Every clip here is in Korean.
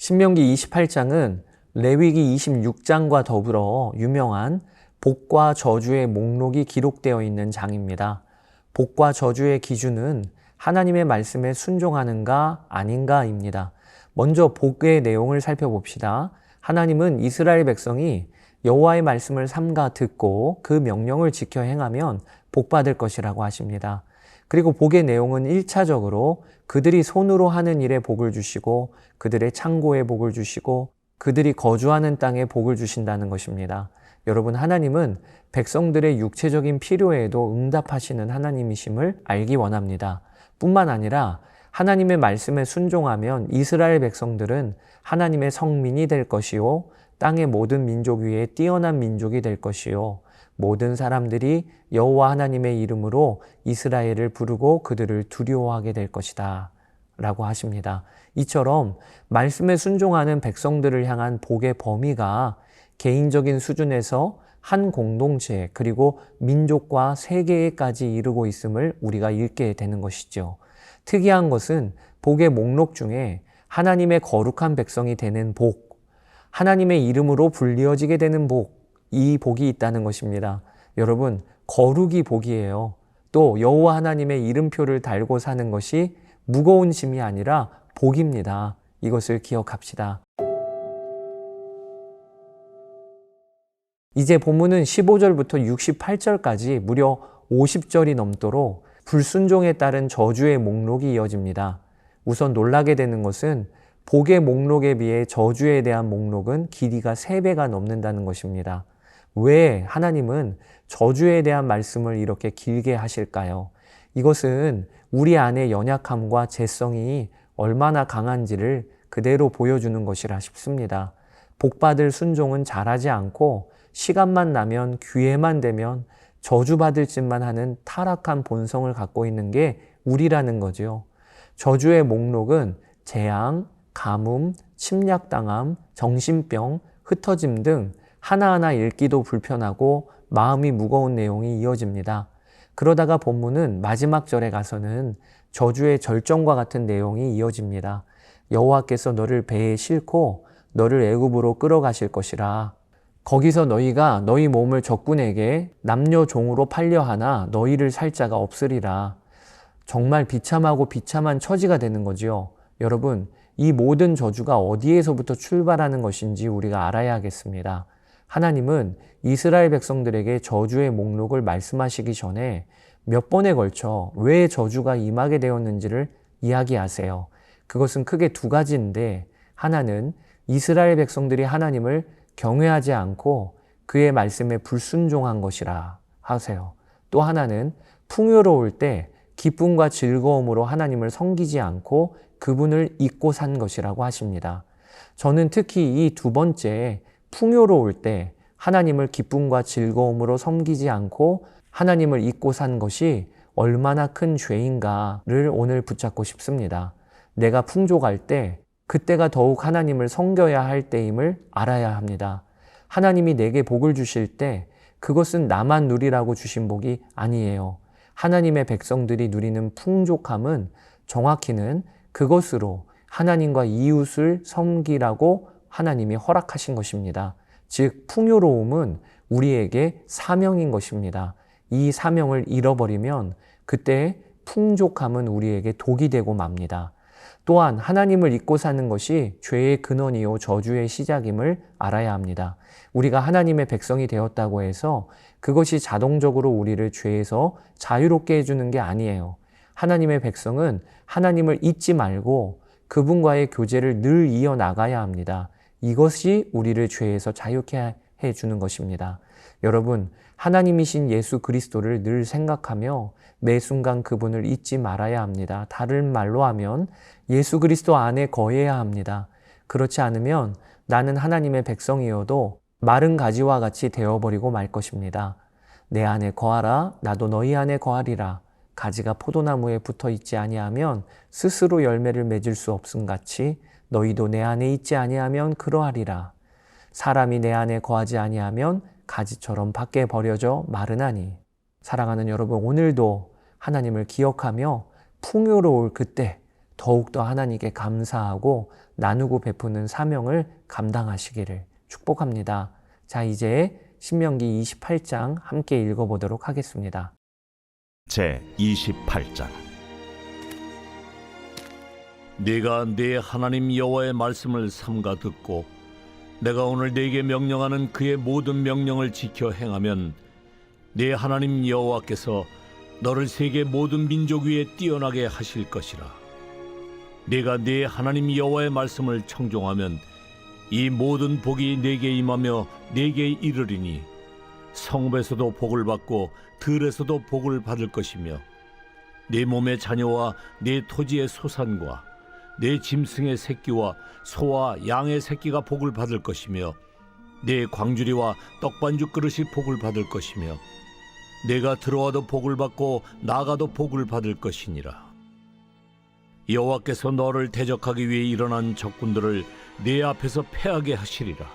신명기 28장은 레위기 26장과 더불어 유명한 복과 저주의 목록이 기록되어 있는 장입니다. 복과 저주의 기준은 하나님의 말씀에 순종하는가 아닌가입니다. 먼저 복의 내용을 살펴봅시다. 하나님은 이스라엘 백성이 여호와의 말씀을 삼가 듣고 그 명령을 지켜 행하면 복받을 것이라고 하십니다. 그리고 복의 내용은 1차적으로 그들이 손으로 하는 일에 복을 주시고 그들의 창고에 복을 주시고 그들이 거주하는 땅에 복을 주신다는 것입니다. 여러분, 하나님은 백성들의 육체적인 필요에도 응답하시는 하나님이심을 알기 원합니다. 뿐만 아니라 하나님의 말씀에 순종하면 이스라엘 백성들은 하나님의 성민이 될 것이요, 땅의 모든 민족 위에 뛰어난 민족이 될 것이요, 모든 사람들이 여호와 하나님의 이름으로 이스라엘을 부르고 그들을 두려워하게 될 것이다 라고 하십니다. 이처럼 말씀에 순종하는 백성들을 향한 복의 범위가 개인적인 수준에서 한 공동체 그리고 민족과 세계에까지 이르고 있음을 우리가 읽게 되는 것이죠. 특이한 것은 복의 목록 중에 하나님의 거룩한 백성이 되는 복, 하나님의 이름으로 불리어지게 되는 복, 이 복이 있다는 것입니다. 여러분, 거룩이 복이에요. 또 여호와 하나님의 이름표를 달고 사는 것이 무거운 짐이 아니라 복입니다. 이것을 기억합시다. 이제 본문은 15절부터 68절까지 무려 50절이 넘도록 불순종에 따른 저주의 목록이 이어집니다. 우선 놀라게 되는 것은 복의 목록에 비해 저주에 대한 목록은 길이가 3배가 넘는다는 것입니다. 왜 하나님은 저주에 대한 말씀을 이렇게 길게 하실까요? 이것은 우리 안의 연약함과 죄성이 얼마나 강한지를 그대로 보여주는 것이라 싶습니다. 복받을 순종은 잘하지 않고 시간만 나면 기회만 되면 저주받을 짓만 하는 타락한 본성을 갖고 있는 게 우리라는 거죠. 저주의 목록은 재앙, 가뭄, 침략당함, 정신병, 흩어짐 등 하나하나 읽기도 불편하고 마음이 무거운 내용이 이어집니다. 그러다가 본문은 마지막 절에 가서는 저주의 절정과 같은 내용이 이어집니다. 여호와께서 너를 배에 싣고 너를 애굽으로 끌어가실 것이라. 거기서 너희가 너희 몸을 적군에게 남녀 종으로 팔려 하나 너희를 살 자가 없으리라. 정말 비참하고 비참한 처지가 되는 거지요. 여러분, 이 모든 저주가 어디에서부터 출발하는 것인지 우리가 알아야겠습니다. 하나님은 이스라엘 백성들에게 저주의 목록을 말씀하시기 전에 몇 번에 걸쳐 왜 저주가 임하게 되었는지를 이야기하세요. 그것은 크게 2가지인데, 하나는 이스라엘 백성들이 하나님을 경외하지 않고 그의 말씀에 불순종한 것이라 하세요. 또 하나는 풍요로울 때 기쁨과 즐거움으로 하나님을 섬기지 않고 그분을 잊고 산 것이라고 하십니다. 저는 특히 이 2번째 풍요로울 때 하나님을 기쁨과 즐거움으로 섬기지 않고 하나님을 잊고 산 것이 얼마나 큰 죄인가를 오늘 붙잡고 싶습니다. 내가 풍족할 때 그때가 더욱 하나님을 섬겨야 할 때임을 알아야 합니다. 하나님이 내게 복을 주실 때 그것은 나만 누리라고 주신 복이 아니에요. 하나님의 백성들이 누리는 풍족함은 정확히는 그것으로 하나님과 이웃을 섬기라고 하나님이 허락하신 것입니다. 즉, 풍요로움은 우리에게 사명인 것입니다. 이 사명을 잃어버리면 그때 풍족함은 우리에게 독이 되고 맙니다. 또한 하나님을 잊고 사는 것이 죄의 근원이요 저주의 시작임을 알아야 합니다. 우리가 하나님의 백성이 되었다고 해서 그것이 자동적으로 우리를 죄에서 자유롭게 해주는 게 아니에요. 하나님의 백성은 하나님을 잊지 말고 그분과의 교제를 늘 이어나가야 합니다. 이것이 우리를 죄에서 자유케 해주는 것입니다. 여러분, 하나님이신 예수 그리스도를 늘 생각하며 매 순간 그분을 잊지 말아야 합니다. 다른 말로 하면 예수 그리스도 안에 거해야 합니다. 그렇지 않으면 나는 하나님의 백성이어도 마른 가지와 같이 되어버리고 말 것입니다. 내 안에 거하라, 나도 너희 안에 거하리라. 가지가 포도나무에 붙어 있지 아니하면 스스로 열매를 맺을 수 없음같이 너희도 내 안에 있지 아니하면 그러하리라. 사람이 내 안에 거하지 아니하면 가지처럼 밖에 버려져 마르나니. 사랑하는 여러분, 오늘도 하나님을 기억하며 풍요로울 그때 더욱더 하나님께 감사하고 나누고 베푸는 사명을 감당하시기를 축복합니다. 자, 이제 신명기 28장 함께 읽어보도록 하겠습니다. 제 28장. 네가 네 하나님 여호와의 말씀을 삼가 듣고 내가 오늘 네게 명령하는 그의 모든 명령을 지켜 행하면 네 하나님 여호와께서 너를 세계 모든 민족 위에 뛰어나게 하실 것이라. 네가 네 하나님 여호와의 말씀을 청종하면 이 모든 복이 네게 임하며 네게 이르리니 성읍에서도 복을 받고 들에서도 복을 받을 것이며 네 몸의 자녀와 네 토지의 소산과 네 짐승의 새끼와 소와 양의 새끼가 복을 받을 것이며 네 광주리와 떡반죽 그릇이 복을 받을 것이며 내가 들어와도 복을 받고 나가도 복을 받을 것이니라. 여호와께서 너를 대적하기 위해 일어난 적군들을 네 앞에서 패하게 하시리라.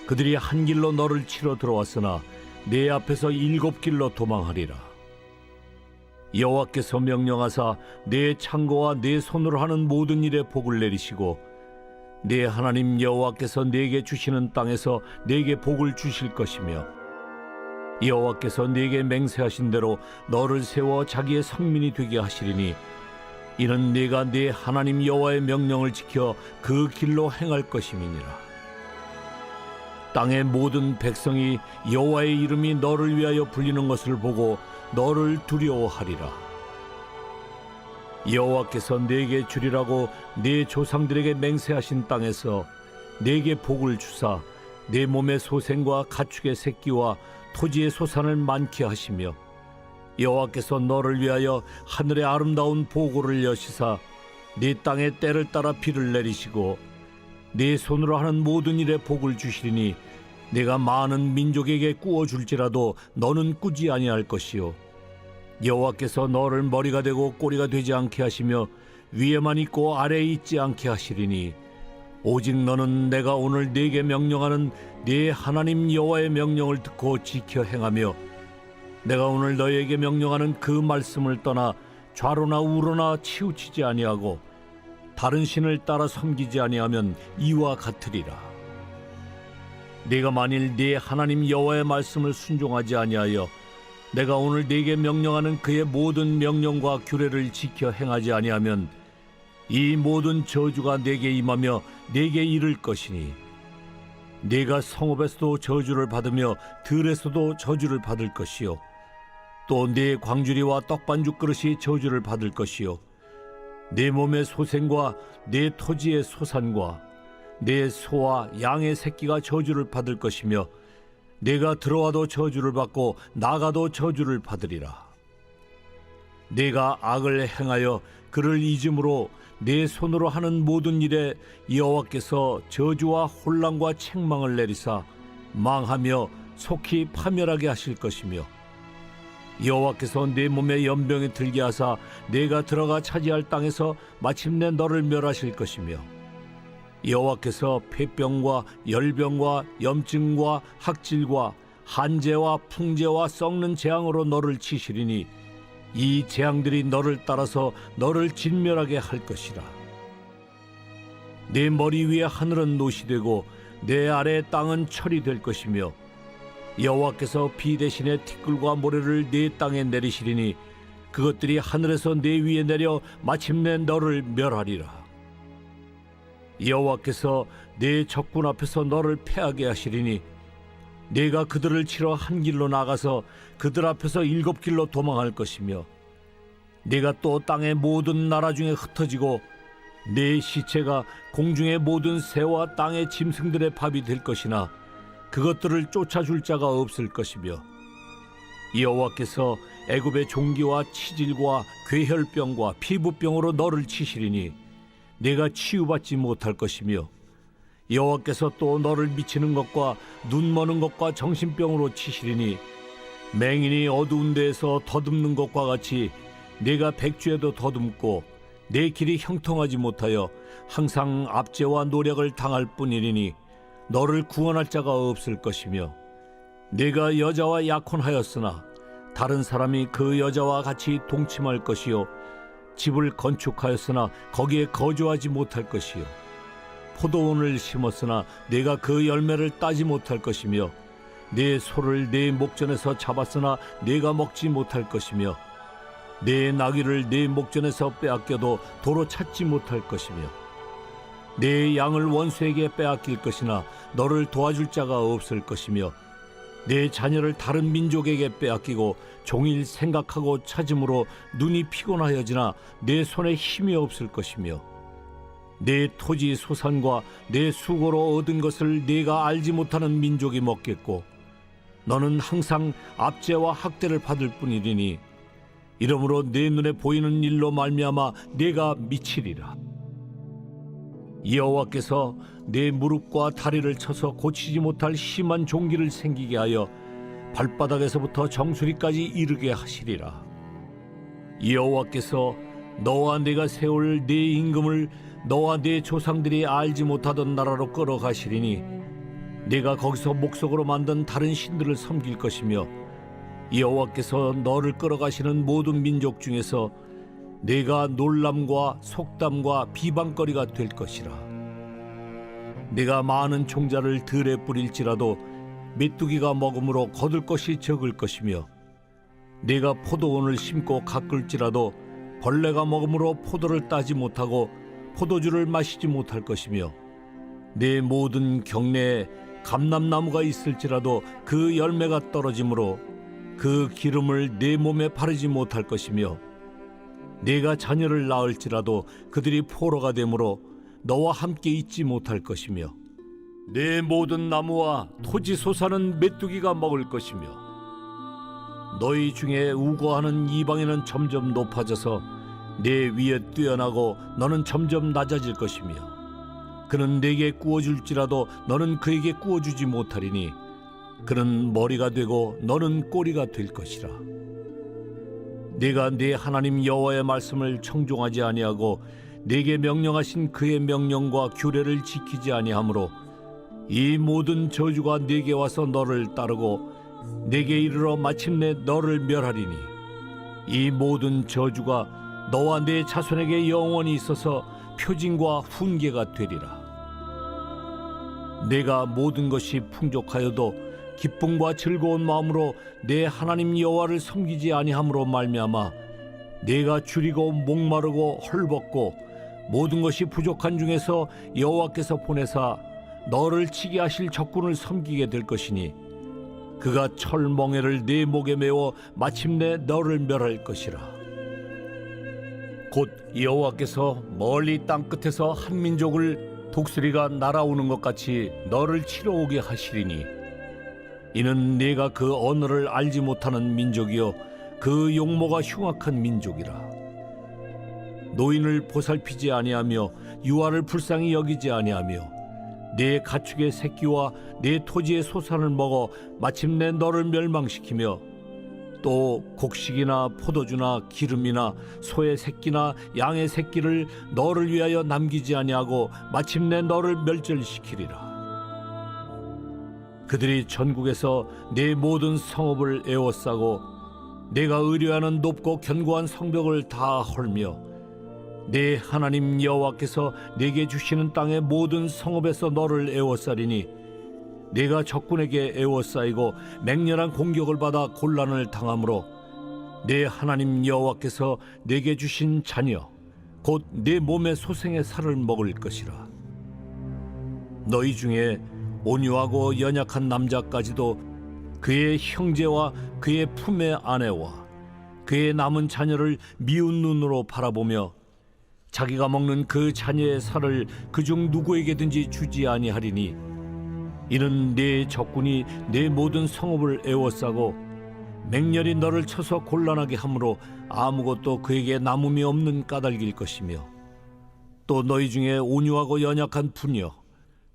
그들이 한 길로 너를 치러 들어왔으나 네 앞에서 7길로 도망하리라. 여호와께서 명령하사 네 창고와 네 손으로 하는 모든 일에 복을 내리시고 네 하나님 여호와께서 네게 주시는 땅에서 네게 복을 주실 것이며 여호와께서 네게 맹세하신 대로 너를 세워 자기의 성민이 되게 하시리니 이는 네가 네 하나님 여호와의 명령을 지켜 그 길로 행할 것임이니라. 땅의 모든 백성이 여호와의 이름이 너를 위하여 불리는 것을 보고 너를 두려워하리라. 여호와께서 네게 주리라고 네 조상들에게 맹세하신 땅에서 네게 복을 주사 네 몸의 소생과 가축의 새끼와 토지의 소산을 많게 하시며 여호와께서 너를 위하여 하늘의 아름다운 보고를 여시사 네 땅의 때를 따라 비를 내리시고 네 손으로 하는 모든 일에 복을 주시리니 내가 많은 민족에게 꾸어줄지라도 너는 꾸지 아니할 것이요 여호와께서 너를 머리가 되고 꼬리가 되지 않게 하시며 위에만 있고 아래에 있지 않게 하시리니 오직 너는 내가 오늘 네게 명령하는 네 하나님 여호와의 명령을 듣고 지켜 행하며 내가 오늘 너에게 명령하는 그 말씀을 떠나 좌로나 우로나 치우치지 아니하고 다른 신을 따라 섬기지 아니하면 이와 같으리라. 네가 만일 네 하나님 여호와의 말씀을 순종하지 아니하여 내가 오늘 네게 명령하는 그의 모든 명령과 규례를 지켜 행하지 아니하면 이 모든 저주가 네게 임하며 네게 이를 것이니 네가 성읍에서도 저주를 받으며 들에서도 저주를 받을 것이요 또 네 광주리와 떡반죽 그릇이 저주를 받을 것이요 네 몸의 소생과 네 토지의 소산과 네 소와 양의 새끼가 저주를 받을 것이며 네가 들어와도 저주를 받고 나가도 저주를 받으리라. 네가 악을 행하여 그를 잊음으로 네 손으로 하는 모든 일에 여호와께서 저주와 혼란과 책망을 내리사 망하며 속히 파멸하게 하실 것이며 여호와께서 네 몸에 연병이 들게 하사 네가 들어가 차지할 땅에서 마침내 너를 멸하실 것이며 여호와께서 폐병과 열병과 염증과 학질과 한재와 풍재와 썩는 재앙으로 너를 치시리니 이 재앙들이 너를 따라서 너를 진멸하게 할 것이라. 네 머리 위에 하늘은 노시 되고 내 아래 땅은 철이 될 것이며 여호와께서 비 대신에 티끌과 모래를 네 땅에 내리시리니 그것들이 하늘에서 네 위에 내려 마침내 너를 멸하리라. 여호와께서 네 적군 앞에서 너를 패하게 하시리니 네가 그들을 치러 한 길로 나가서 그들 앞에서 7길로 도망할 것이며 네가 또 땅의 모든 나라 중에 흩어지고 네 시체가 공중의 모든 새와 땅의 짐승들의 밥이 될 것이나 그것들을 쫓아줄 자가 없을 것이며 여호와께서 애굽의 종기와 치질과 괴혈병과 피부병으로 너를 치시리니 네가 치유받지 못할 것이며 여호와께서 또 너를 미치는 것과 눈 머는 것과 정신병으로 치시리니 맹인이 어두운 데에서 더듬는 것과 같이 네가 백주에도 더듬고 내 길이 형통하지 못하여 항상 압제와 노력을 당할 뿐이니 너를 구원할 자가 없을 것이며 네가 여자와 약혼하였으나 다른 사람이 그 여자와 같이 동침할 것이요 집을 건축하였으나 거기에 거주하지 못할 것이요 포도원을 심었으나 내가 그 열매를 따지 못할 것이며 내 소를 내 목전에서 잡았으나 내가 먹지 못할 것이며 내 나귀를 내 목전에서 빼앗겨도 도로 찾지 못할 것이며 내 양을 원수에게 빼앗길 것이나 너를 도와줄 자가 없을 것이며 내 자녀를 다른 민족에게 빼앗기고 종일 생각하고 찾음으로 눈이 피곤하여지나 내 손에 힘이 없을 것이며 내 토지 소산과 내 수고로 얻은 것을 네가 알지 못하는 민족이 먹겠고 너는 항상 압제와 학대를 받을 뿐이리니 이러므로 내 눈에 보이는 일로 말미암아 네가 미치리라. 여호와께서 내 무릎과 다리를 쳐서 고치지 못할 심한 종기를 생기게 하여 발바닥에서부터 정수리까지 이르게 하시리라. 여호와께서 너와 내가 세울 내 임금을 너와 내 조상들이 알지 못하던 나라로 끌어가시리니 네가 거기서 목석으로 만든 다른 신들을 섬길 것이며 여호와께서 너를 끌어가시는 모든 민족 중에서 네가 놀람과 속담과 비방거리가 될 것이라. 네가 많은 종자를 들에 뿌릴지라도 메뚜기가 먹음으로 거둘 것이 적을 것이며 네가 포도원을 심고 가꿀지라도 벌레가 먹음으로 포도를 따지 못하고 포도주를 마시지 못할 것이며 내 모든 경내에 감람나무가 있을지라도 그 열매가 떨어지므로 그 기름을 내 몸에 바르지 못할 것이며 네가 자녀를 낳을지라도 그들이 포로가 되므로 너와 함께 있지 못할 것이며 내 모든 나무와 토지 소사는 메뚜기가 먹을 것이며 너희 중에 우고하는 이방인은 점점 높아져서 내 위에 뛰어나고 너는 점점 낮아질 것이며 그는 네게 구워줄지라도 너는 그에게 구워주지 못하리니 그는 머리가 되고 너는 꼬리가 될 것이라. 네가 네 하나님 여호와의 말씀을 청종하지 아니하고 네게 명령하신 그의 명령과 규례를 지키지 아니하므로 이 모든 저주가 네게 와서 너를 따르고 네게 이르러 마침내 너를 멸하리니 이 모든 저주가 너와 네 자손에게 영원히 있어서 표징과 훈계가 되리라. 내가 모든 것이 풍족하여도 기쁨과 즐거운 마음으로 내 하나님 여호와를 섬기지 아니함으로 말미암아 내가 줄이고 목마르고 헐벗고 모든 것이 부족한 중에서 여호와께서 보내사 너를 치게 하실 적군을 섬기게 될 것이니 그가 철멍에를 네 목에 메워 마침내 너를 멸할 것이라. 곧 여호와께서 멀리 땅 끝에서 한 민족을 독수리가 날아오는 것 같이 너를 치러 오게 하시리니 이는 네가 그 언어를 알지 못하는 민족이요 그 용모가 흉악한 민족이라. 노인을 보살피지 아니하며 유아를 불쌍히 여기지 아니하며 내 가축의 새끼와 내 토지의 소산을 먹어 마침내 너를 멸망시키며 또 곡식이나 포도주나 기름이나 소의 새끼나 양의 새끼를 너를 위하여 남기지 아니하고 마침내 너를 멸절시키리라. 그들이 전국에서 내 모든 성읍을 에워싸고 내가 의뢰하는 높고 견고한 성벽을 다 헐며 내 하나님 여호와께서 내게 주시는 땅의 모든 성읍에서 너를 에워싸리니 내가 적군에게 에워싸이고 맹렬한 공격을 받아 곤란을 당함으로 내 하나님 여호와께서 내게 주신 자녀 곧 내 몸의 소생의 살을 먹을 것이라. 너희 중에 온유하고 연약한 남자까지도 그의 형제와 그의 품의 아내와 그의 남은 자녀를 미운 눈으로 바라보며 자기가 먹는 그 자녀의 살을 그중 누구에게든지 주지 아니하리니 이는 네 적군이 네 모든 성읍을 에워싸고 맹렬히 너를 쳐서 곤란하게 함으로 아무것도 그에게 남음이 없는 까닭일 것이며 또 너희 중에 온유하고 연약한 부녀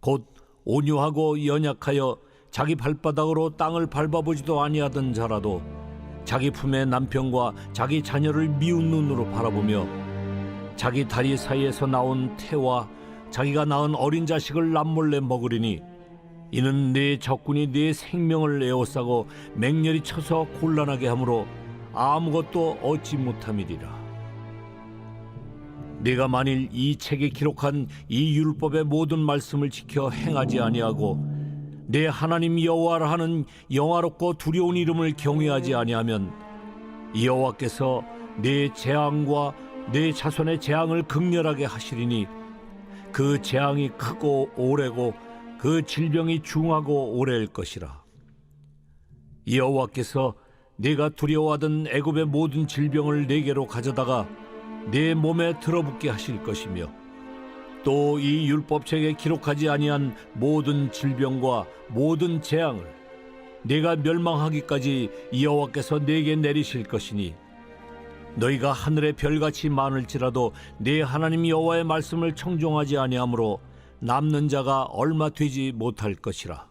곧 온유하고 연약하여 자기 발바닥으로 땅을 밟아보지도 아니하던 자라도 자기 품의 남편과 자기 자녀를 미운 눈으로 바라보며 자기 다리 사이에서 나온 태와 자기가 낳은 어린 자식을 남몰래 먹으리니 이는 네 적군이 네 생명을 에워싸고 맹렬히 쳐서 곤란하게 함으로 아무것도 얻지 못함이리라. 네가 만일 이 책에 기록한 이 율법의 모든 말씀을 지켜 행하지 아니하고 내 하나님 여호와라 하는 영화롭고 두려운 이름을 경외하지 아니하면 여호와께서 내 재앙과 내 자손의 재앙을 극렬하게 하시리니 그 재앙이 크고 오래고 그 질병이 중하고 오래일 것이라. 여호와께서 네가 두려워하던 애굽의 모든 질병을 네게로 가져다가 내 몸에 들어붙게 하실 것이며 또 이 율법책에 기록하지 아니한 모든 질병과 모든 재앙을 네가 멸망하기까지 여호와께서 네게 내리실 것이니 너희가 하늘의 별같이 많을지라도 네 하나님 여호와의 말씀을 청종하지 아니하므로 남는 자가 얼마 되지 못할 것이라.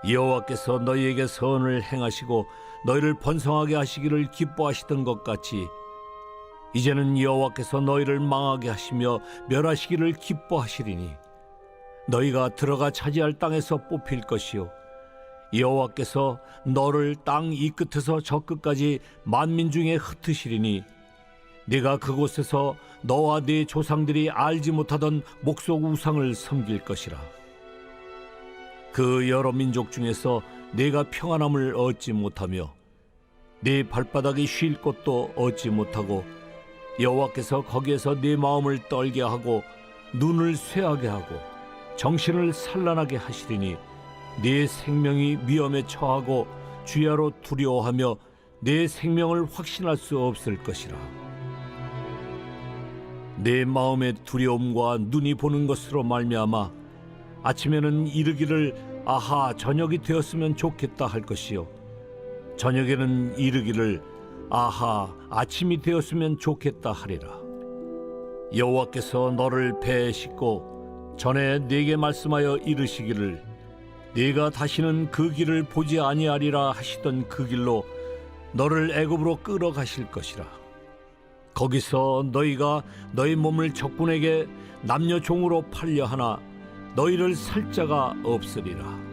여호와께서 너희에게 선을 행하시고 너희를 번성하게 하시기를 기뻐하시던 것 같이 이제는 여호와께서 너희를 망하게 하시며 멸하시기를 기뻐하시리니 너희가 들어가 차지할 땅에서 뽑힐 것이요 여호와께서 너를 땅 이 끝에서 저 끝까지 만민 중에 흩으시리니 네가 그곳에서 너와 네 조상들이 알지 못하던 목석 우상을 섬길 것이라. 그 여러 민족 중에서 네가 평안함을 얻지 못하며 네 발바닥이 쉴 곳도 얻지 못하고 여호와께서 거기에서 네 마음을 떨게 하고 눈을 쇠하게 하고 정신을 산란하게 하시리니 네 생명이 위험에 처하고 주야로 두려워하며 내 생명을 확신할 수 없을 것이라. 내 마음의 두려움과 눈이 보는 것으로 말미암아 아침에는 이르기를 아하 저녁이 되었으면 좋겠다 할 것이요 저녁에는 이르기를 아하 아침이 되었으면 좋겠다 하리라. 여호와께서 너를 배에 싣고 전에 네게 말씀하여 이르시기를 네가 다시는 그 길을 보지 아니하리라 하시던 그 길로 너를 애굽으로 끌어가실 것이라. 거기서 너희가 너희 몸을 적군에게 남녀 종으로 팔려 하나 너희를 살 자가 없으리라.